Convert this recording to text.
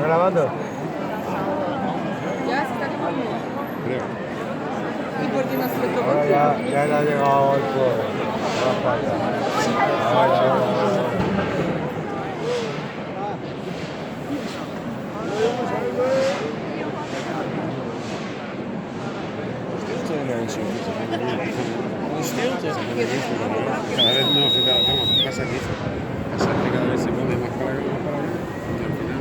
grabando? Ya se está grabando. Creo. ¿Y por qué no se le tocó? Ahora ya le ha llegado el pueblo. Stilte en een zoekje. Een stilte. Cada vez no, vamos, pasa aquí. Pasa que cada vez se pone más para acá, más para allá. Y al final